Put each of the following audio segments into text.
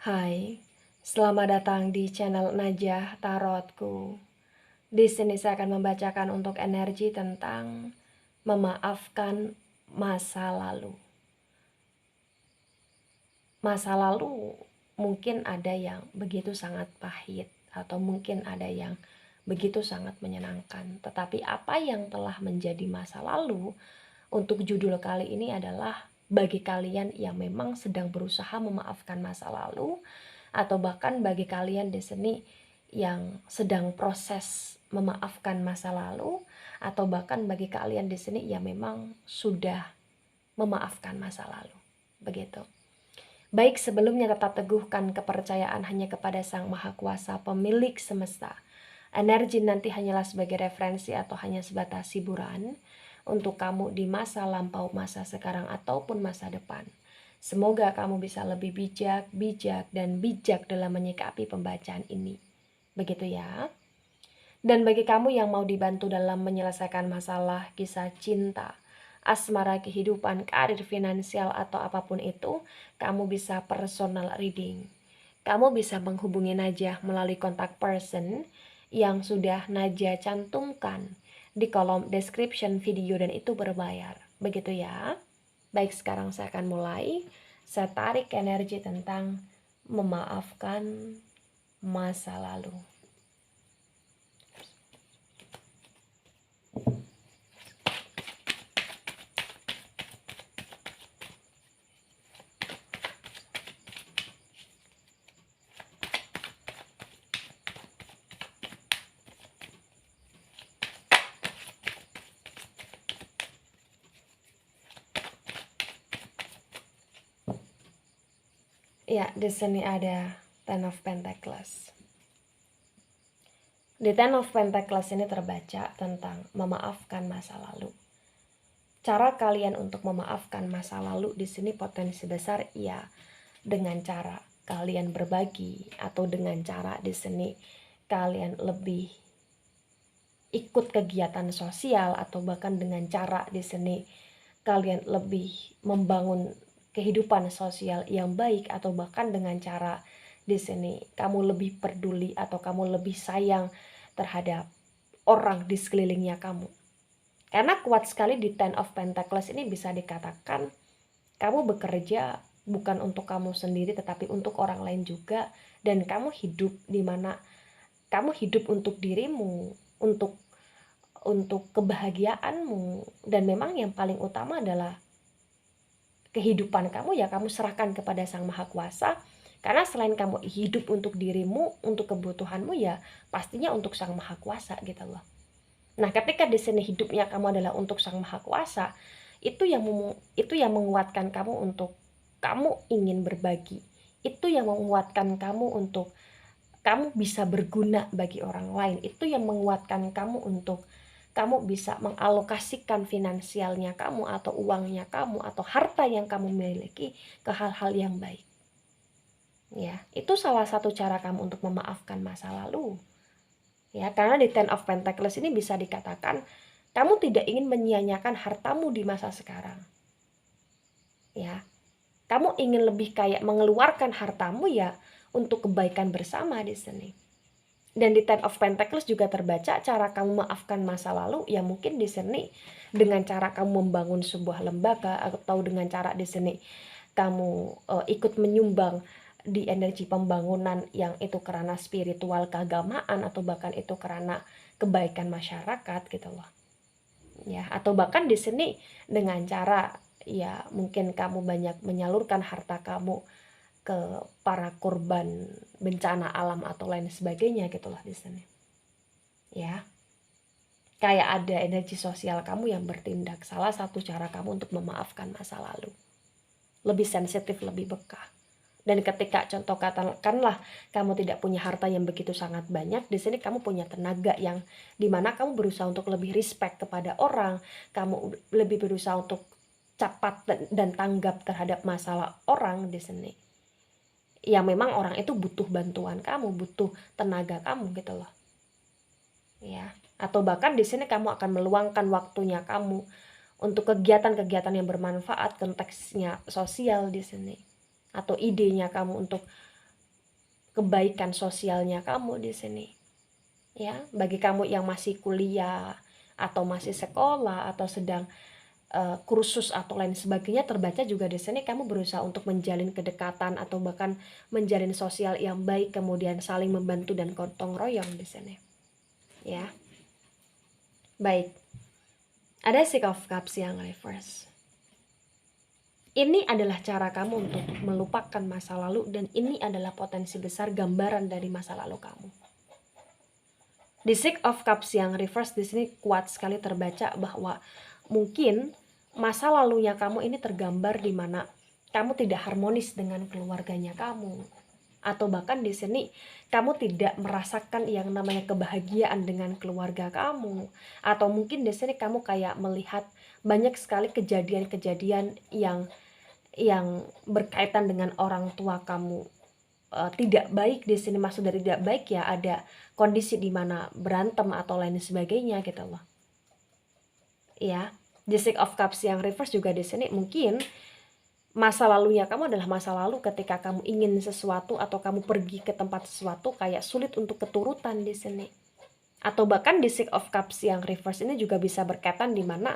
Hai, selamat datang di channel Najah Tarotku. Di sini saya akan membacakan untuk energi tentang memaafkan masa lalu. Masa lalu mungkin ada yang begitu sangat pahit atau mungkin ada yang begitu sangat menyenangkan. Tetapi apa yang telah menjadi masa lalu untuk judul kali ini adalah bagi kalian yang memang sedang berusaha memaafkan masa lalu, atau bahkan bagi kalian di sini yang sedang proses memaafkan masa lalu, atau bahkan bagi kalian di sini yang memang sudah memaafkan masa lalu. Begitu. Baik, sebelumnya tetap teguhkan kepercayaan hanya kepada Sang Maha Kuasa, pemilik semesta. Energi nanti hanyalah sebagai referensi atau hanya sebatas hiburan untuk kamu di masa lampau, masa sekarang, ataupun masa depan. Semoga kamu bisa lebih bijak dalam menyikapi pembacaan ini. Begitu ya. Dan bagi kamu yang mau dibantu dalam menyelesaikan masalah, kisah cinta, asmara, kehidupan, karir, finansial, atau apapun itu, kamu bisa personal reading. Kamu bisa menghubungi Najah melalui kontak person yang sudah Najah cantumkan di kolom description video dan itu berbayar. Begitu ya. Baik, sekarang saya akan mulai. Saya tarik energi tentang memaafkan masa lalu. Ya, di sini ada Ten of Pentacles. Di Ten of Pentacles ini terbaca tentang memaafkan masa lalu. Cara kalian untuk memaafkan masa lalu di sini potensi besar ya dengan cara kalian berbagi, atau dengan cara di sini kalian lebih ikut kegiatan sosial, atau bahkan dengan cara di sini kalian lebih membangun kehidupan sosial yang baik, atau bahkan dengan cara di sini kamu lebih peduli atau kamu lebih sayang terhadap orang di sekelilingnya kamu. Karena kuat sekali di Ten of Pentacles ini bisa dikatakan kamu bekerja bukan untuk kamu sendiri tetapi untuk orang lain juga, dan kamu hidup di mana kamu hidup untuk dirimu, untuk kebahagiaanmu, dan memang yang paling utama adalah kehidupan kamu ya kamu serahkan kepada Sang Maha Kuasa. Karena selain kamu hidup untuk dirimu, untuk kebutuhanmu, ya pastinya untuk Sang Maha Kuasa gitu loh. Nah, ketika di sini hidupnya kamu adalah untuk Sang Maha Kuasa, itu yang menguatkan kamu untuk kamu ingin berbagi. Itu yang menguatkan kamu untuk kamu bisa berguna bagi orang lain. Itu yang menguatkan kamu untuk kamu bisa mengalokasikan finansialnya kamu, atau uangnya kamu, atau harta yang kamu miliki ke hal-hal yang baik. Ya, itu salah satu cara kamu untuk memaafkan masa lalu. Ya, karena di Ten of Pentacles ini bisa dikatakan kamu tidak ingin menyia-nyiakan hartamu di masa sekarang. Ya, kamu ingin lebih kayak mengeluarkan hartamu ya untuk kebaikan bersama di sini. Dan di Ten of Pentacles juga terbaca cara kamu maafkan masa lalu ya mungkin di sini dengan cara kamu membangun sebuah lembaga, atau dengan cara di sini kamu ikut menyumbang di energi pembangunan yang itu karena spiritual keagamaan, atau bahkan itu karena kebaikan masyarakat gitu loh. Ya, atau bahkan di sini dengan cara ya mungkin kamu banyak menyalurkan harta kamu ke para korban bencana alam atau lain sebagainya gitulah di sini. Ya. Kayak ada energi sosial kamu yang bertindak. Salah satu cara kamu untuk memaafkan masa lalu. Lebih sensitif, lebih peka. Dan ketika contoh katakanlah kamu tidak punya harta yang begitu sangat banyak, di sini kamu punya tenaga yang dimana kamu berusaha untuk lebih respect kepada orang, kamu lebih berusaha untuk cepat dan tanggap terhadap masalah orang di sini. Ya memang orang itu butuh bantuan kamu, butuh tenaga kamu gitu loh. Ya, atau bahkan di sini kamu akan meluangkan waktunya kamu untuk kegiatan-kegiatan yang bermanfaat, konteksnya sosial di sini. Atau idenya kamu untuk kebaikan sosialnya kamu di sini. Ya, bagi kamu yang masih kuliah atau masih sekolah atau sedang kursus atau lain sebagainya, terbaca juga di sini kamu berusaha untuk menjalin kedekatan atau bahkan menjalin sosial yang baik, kemudian saling membantu dan gotong royong di sini. Ya. Baik. Ada Six of Cups yang reverse. Ini adalah cara kamu untuk melupakan masa lalu, dan ini adalah potensi besar gambaran dari masa lalu kamu. Di Six of Cups yang reverse di sini kuat sekali terbaca bahwa mungkin masa lalunya kamu ini tergambar di mana kamu tidak harmonis dengan keluarganya kamu, atau bahkan di sini kamu tidak merasakan yang namanya kebahagiaan dengan keluarga kamu, atau mungkin di sini kamu kayak melihat banyak sekali kejadian-kejadian yang berkaitan dengan orang tua kamu tidak baik. Di sini maksud dari tidak baik ya ada kondisi di mana berantem atau lain sebagainya gitu loh. Ya, the Six of Cups yang reverse juga di sini mungkin masa lalunya kamu adalah masa lalu ketika kamu ingin sesuatu atau kamu pergi ke tempat sesuatu kayak sulit untuk keturutan di sini. Atau bahkan di Six of Cups yang reverse ini juga bisa berkaitan di mana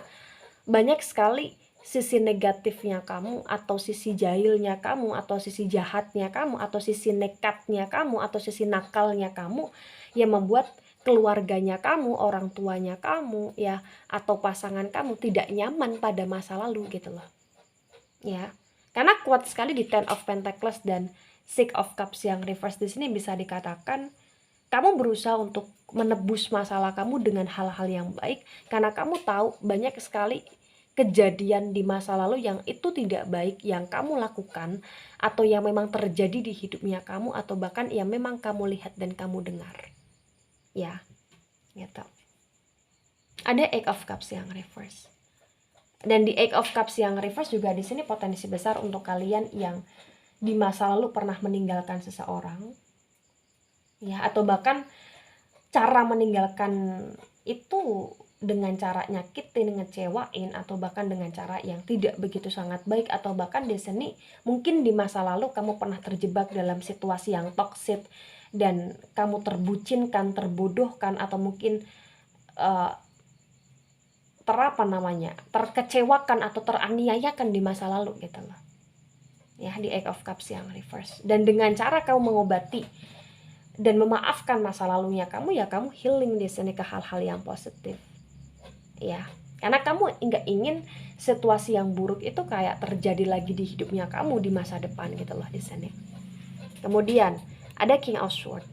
banyak sekali sisi negatifnya kamu, atau sisi jahilnya kamu, atau sisi jahatnya kamu, atau sisi nekatnya kamu, atau sisi nakalnya kamu yang membuat keluarganya kamu, orang tuanya kamu ya, atau pasangan kamu tidak nyaman pada masa lalu gitu loh. Ya. Karena kuat sekali di Ten of Pentacles dan Six of Cups yang reverse di sini bisa dikatakan kamu berusaha untuk menebus masalah kamu dengan hal-hal yang baik karena kamu tahu banyak sekali kejadian di masa lalu yang itu tidak baik yang kamu lakukan atau yang memang terjadi di hidupnya kamu atau bahkan yang memang kamu lihat dan kamu dengar. Ya, gitu. Ada Eight of Cups yang reverse. Dan di Eight of Cups yang reverse juga di sini potensi besar untuk kalian yang di masa lalu pernah meninggalkan seseorang. Ya, atau bahkan cara meninggalkan itu dengan cara nyakitin, ngecewain, atau bahkan dengan cara yang tidak begitu sangat baik, atau bahkan di sini mungkin di masa lalu kamu pernah terjebak dalam situasi yang toksik dan kamu terbucinkan, terbodohkan, atau mungkin terkecewakan atau teraniayakan di masa lalu gitu loh. Ya, di Eight of Cups yang reverse. Dan dengan cara kamu mengobati dan memaafkan masa lalunya kamu, ya kamu healing di sini ke hal-hal yang positif. Ya, karena kamu nggak ingin situasi yang buruk itu kayak terjadi lagi di hidupnya kamu di masa depan gitu loh di sini. Kemudian ada King of Swords.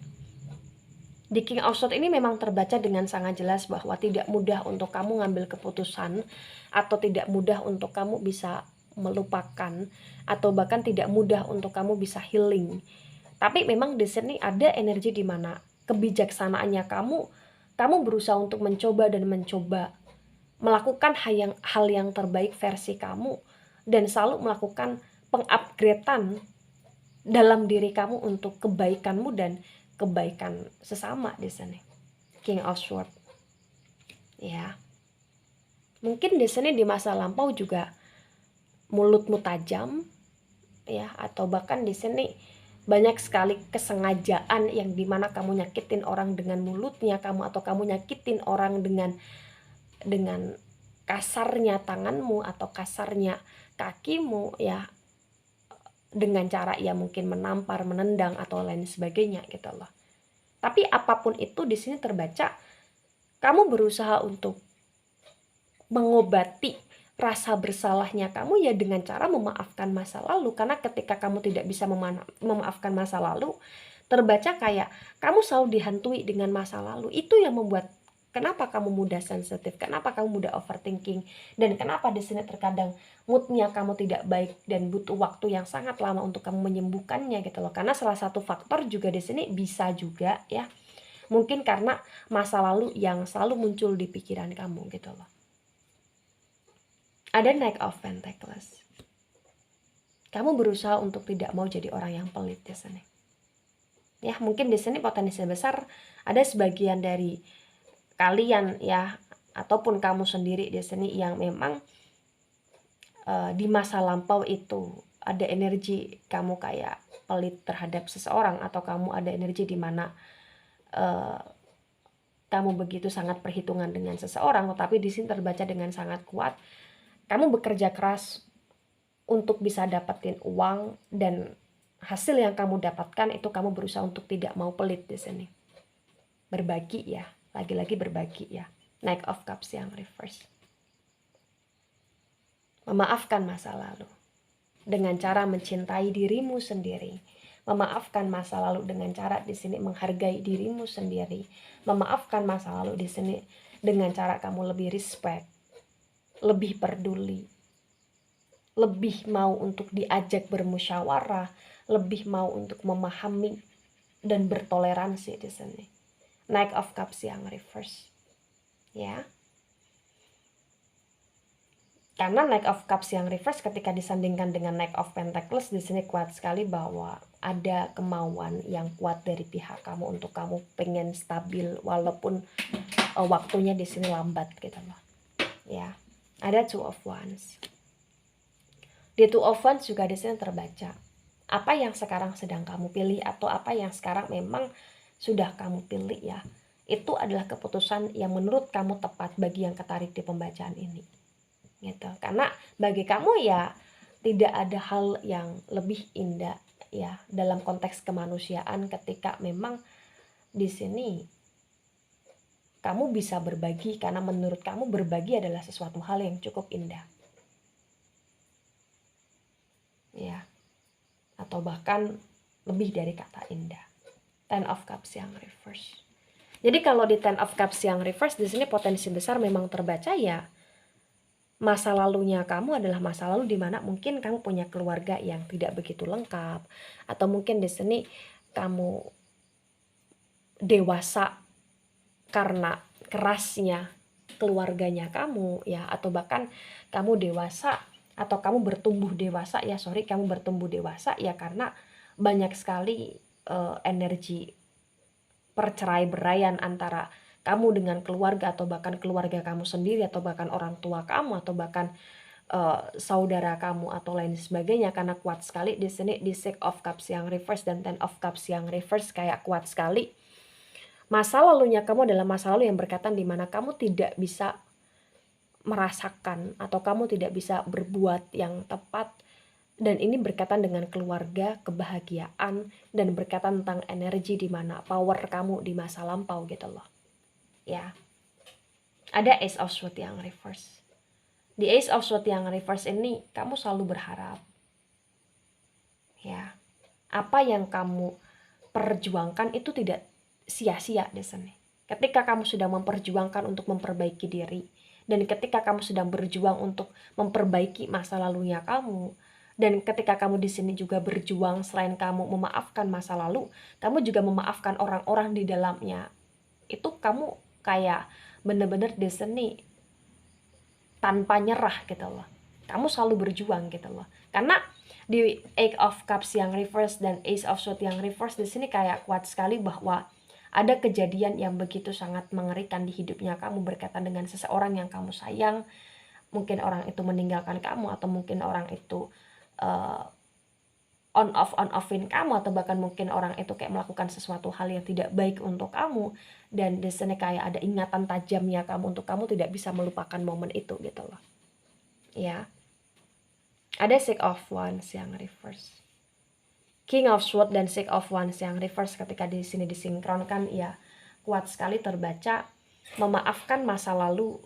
Di King of Swords ini memang terbaca dengan sangat jelas bahwa tidak mudah untuk kamu ngambil keputusan, atau tidak mudah untuk kamu bisa melupakan, atau bahkan tidak mudah untuk kamu bisa healing. Tapi memang di sini ada energi di mana kebijaksanaannya kamu berusaha untuk mencoba dan mencoba melakukan hal yang terbaik versi kamu dan selalu melakukan pengupgradean dalam diri kamu untuk kebaikanmu dan kebaikan sesama di sini. King of Swords. Ya. Mungkin di sini di masa lampau juga mulutmu tajam ya, atau bahkan di sini banyak sekali kesengajaan yang dimana kamu nyakitin orang dengan mulutnya kamu, atau kamu nyakitin orang dengan kasarnya tanganmu atau kasarnya kakimu ya, dengan cara ya mungkin menampar, menendang atau lain sebagainya gitu loh. Tapi apapun itu di sini terbaca kamu berusaha untuk mengobati rasa bersalahnya kamu ya dengan cara memaafkan masa lalu. Karena ketika kamu tidak bisa memaafkan masa lalu, terbaca kayak kamu selalu dihantui dengan masa lalu. Itu yang membuat kenapa kamu mudah sensitif, kenapa kamu mudah overthinking, dan kenapa di sini terkadang moodnya kamu tidak baik dan butuh waktu yang sangat lama untuk kamu menyembuhkannya gitu loh. Karena salah satu faktor juga di sini bisa juga ya, mungkin karena masa lalu yang selalu muncul di pikiran kamu gitu loh. Ada Knight of Pentacles. Kamu berusaha untuk tidak mau jadi orang yang pelit di sini. Ya, mungkin di sini potensi besar ada sebagian dari kalian ya, ataupun kamu sendiri di sini yang memang di masa lampau itu ada energi kamu kayak pelit terhadap seseorang, atau kamu ada energi di mana kamu begitu sangat perhitungan dengan seseorang, tapi di sini terbaca dengan sangat kuat. Kamu bekerja keras untuk bisa dapetin uang, dan hasil yang kamu dapatkan itu kamu berusaha untuk tidak mau pelit di sini. Berbagi ya, lagi-lagi berbagi ya. Knight of Cups yang reverse. Memaafkan masa lalu dengan cara mencintai dirimu sendiri. Memaafkan masa lalu dengan cara di sini menghargai dirimu sendiri. Memaafkan masa lalu di sini dengan cara kamu lebih respect, lebih peduli, lebih mau untuk diajak bermusyawarah, lebih mau untuk memahami dan bertoleransi di sini. Knight of Cups yang reverse. Ya. Karena Knight of Cups yang reverse ketika disandingkan dengan Knight of Pentacles di sini kuat sekali bahwa ada kemauan yang kuat dari pihak kamu untuk kamu pengen stabil walaupun waktunya di sini lambat gitu loh. Ya. Ada Two of Wands. Di Two of Wands juga di sini terbaca apa yang sekarang sedang kamu pilih atau apa yang sekarang memang sudah kamu pilih ya. Itu adalah keputusan yang menurut kamu tepat bagi yang ketarik di pembacaan ini. Gitu. Karena bagi kamu ya tidak ada hal yang lebih indah ya dalam konteks kemanusiaan ketika memang di sini kamu bisa berbagi, karena menurut kamu berbagi adalah sesuatu hal yang cukup indah. Ya. Atau bahkan lebih dari kata indah. Ten of Cups yang reverse. Jadi kalau di Ten of Cups yang reverse di sini potensi besar memang terbaca ya. Masa lalunya kamu adalah masa lalu di mana mungkin kamu punya keluarga yang tidak begitu lengkap, atau mungkin di sini kamu dewasa karena kerasnya keluarganya kamu ya, atau bahkan kamu dewasa atau kamu bertumbuh dewasa ya, kamu bertumbuh dewasa ya karena banyak sekali energi perceraian antara kamu dengan keluarga, atau bahkan keluarga kamu sendiri, atau bahkan orang tua kamu, atau bahkan saudara kamu atau lain sebagainya. Karena kuat sekali di sini di Six of Cups yang reverse dan Ten of Cups yang reverse kayak kuat sekali. Masa lalunya kamu adalah masa lalu yang berkaitan di mana kamu tidak bisa merasakan atau kamu tidak bisa berbuat yang tepat, dan ini berkaitan dengan keluarga, kebahagiaan, dan berkaitan tentang energi di mana power kamu di masa lampau gitu loh. Ya. Ada Ace of Swords yang reverse. Di Ace of Swords yang reverse ini kamu selalu berharap. Ya. Apa yang kamu perjuangkan itu tidak sia-sia di sini. Ketika kamu sudah memperjuangkan untuk memperbaiki diri, dan ketika kamu sedang berjuang untuk memperbaiki masa lalunya kamu, dan ketika kamu di sini juga berjuang selain kamu memaafkan masa lalu, kamu juga memaafkan orang-orang di dalamnya. Itu kamu kayak bener-bener di sini tanpa nyerah gitu loh. Kamu selalu berjuang gitu loh. Karena di Eight of Cups yang reverse dan Ace of Swords yang reverse di sini kayak kuat sekali bahwa ada kejadian yang begitu sangat mengerikan di hidupnya kamu berkaitan dengan seseorang yang kamu sayang. Mungkin orang itu meninggalkan kamu, atau mungkin orang itu on-offin kamu, atau bahkan mungkin orang itu kayak melakukan sesuatu hal yang tidak baik untuk kamu, dan di sini kayak ada ingatan tajamnya kamu untuk kamu tidak bisa melupakan momen itu gitu loh. Ya. Ada Six of Wands yang reverse. King of Swords dan Six of Wands yang reverse ketika di sini disinkronkan ya kuat sekali terbaca memaafkan masa lalu.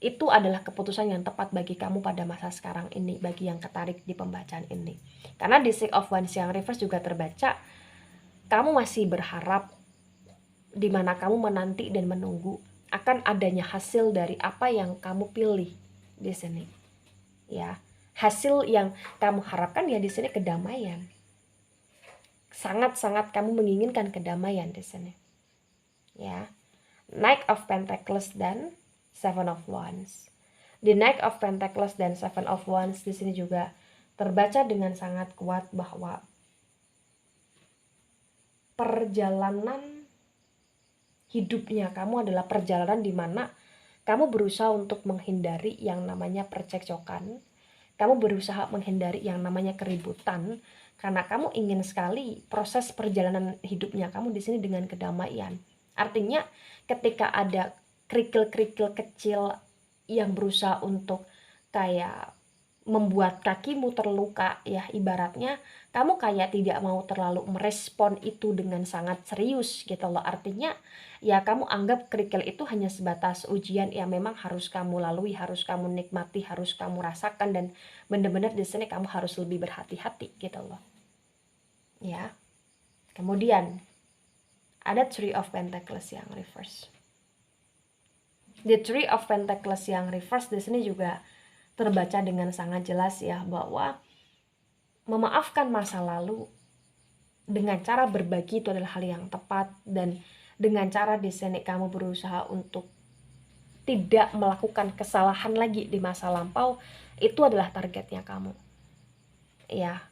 Itu adalah keputusan yang tepat bagi kamu pada masa sekarang ini, bagi yang ketarik di pembacaan ini. Karena di Six of Wands yang reverse juga terbaca, kamu masih berharap, di mana kamu menanti dan menunggu akan adanya hasil dari apa yang kamu pilih di sini. Ya, hasil yang kamu harapkan ya di sini kedamaian. Sangat-sangat kamu menginginkan kedamaian di sini. Ya. Knight of Pentacles dan Seven of Wands. Di Knight of Pentacles dan Seven of Wands di sini juga terbaca dengan sangat kuat bahwa perjalanan hidupnya kamu adalah perjalanan di mana kamu berusaha untuk menghindari yang namanya percekcokan. Kamu berusaha menghindari yang namanya keributan. Karena kamu ingin sekali proses perjalanan hidupnya kamu di sini dengan kedamaian. Artinya ketika ada kerikil-kerikil kecil yang berusaha untuk kayak membuat kakimu terluka ya, ibaratnya kamu kayak tidak mau terlalu merespon itu dengan sangat serius gitu loh. Artinya ya kamu anggap kerikil itu hanya sebatas ujian yang memang harus kamu lalui, harus kamu nikmati, harus kamu rasakan, dan benar-benar di sini kamu harus lebih berhati-hati gitu loh. Ya. Kemudian ada Three of Pentacles yang reverse. The Three of Pentacles yang reverse di sini juga terbaca dengan sangat jelas ya, bahwa memaafkan masa lalu dengan cara berbagi itu adalah hal yang tepat, dan dengan cara di sini kamu berusaha untuk tidak melakukan kesalahan lagi di masa lampau, itu adalah targetnya kamu. Ya,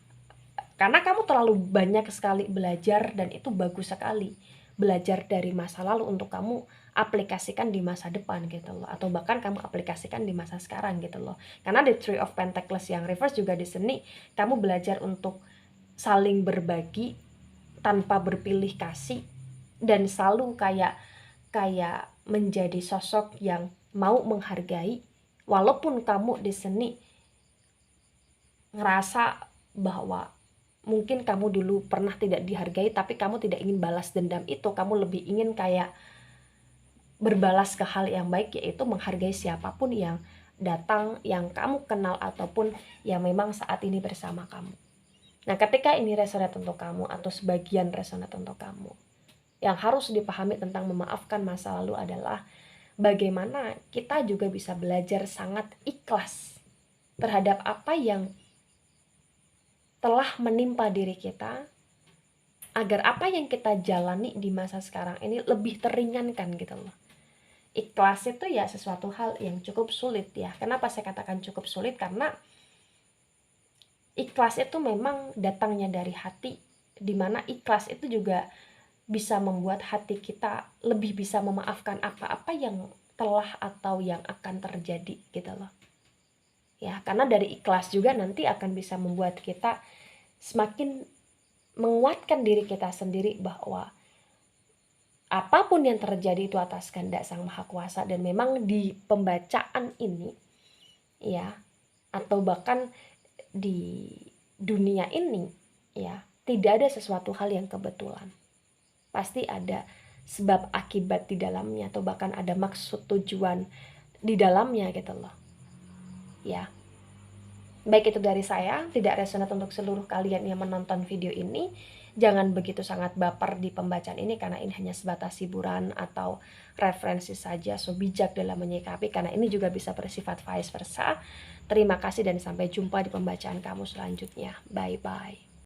karena kamu terlalu banyak sekali belajar, dan itu bagus sekali belajar dari masa lalu untuk kamu aplikasikan di masa depan gitu loh, atau bahkan kamu aplikasikan di masa sekarang gitu loh. Karena the Three of Pentacles yang reverse juga di sini kamu belajar untuk saling berbagi tanpa berpilih kasih, dan selalu kayak menjadi sosok yang mau menghargai, walaupun kamu di sini ngerasa bahwa mungkin kamu dulu pernah tidak dihargai, tapi kamu tidak ingin balas dendam itu, kamu lebih ingin kayak berbalas ke hal yang baik, yaitu menghargai siapapun yang datang, yang kamu kenal, ataupun yang memang saat ini bersama kamu. Nah, ketika ini resonate untuk kamu, atau sebagian resonate untuk kamu, yang harus dipahami tentang memaafkan masa lalu adalah bagaimana kita juga bisa belajar sangat ikhlas terhadap apa yang telah menimpa diri kita, agar apa yang kita jalani di masa sekarang ini lebih teringankan gitu loh. Ikhlas itu ya sesuatu hal yang cukup sulit ya. Kenapa saya katakan cukup sulit? Karena ikhlas itu memang datangnya dari hati, dimana ikhlas itu juga bisa membuat hati kita lebih bisa memaafkan apa-apa yang telah atau yang akan terjadi gitu loh. Ya, karena dari ikhlas juga nanti akan bisa membuat kita semakin menguatkan diri kita sendiri bahwa apapun yang terjadi itu atas kehendak Sang Maha Kuasa, dan memang di pembacaan ini ya, atau bahkan di dunia ini ya, tidak ada sesuatu hal yang kebetulan. Pasti ada sebab akibat di dalamnya, atau bahkan ada maksud tujuan di dalamnya gitu loh. Ya. Baik itu dari saya, tidak resonate untuk seluruh kalian yang menonton video ini. Jangan begitu sangat baper di pembacaan ini, karena ini hanya sebatas hiburan atau referensi saja. So, bijak dalam menyikapi, karena ini juga bisa bersifat vice versa. Terima kasih dan sampai jumpa di pembacaan kamu selanjutnya. Bye-bye.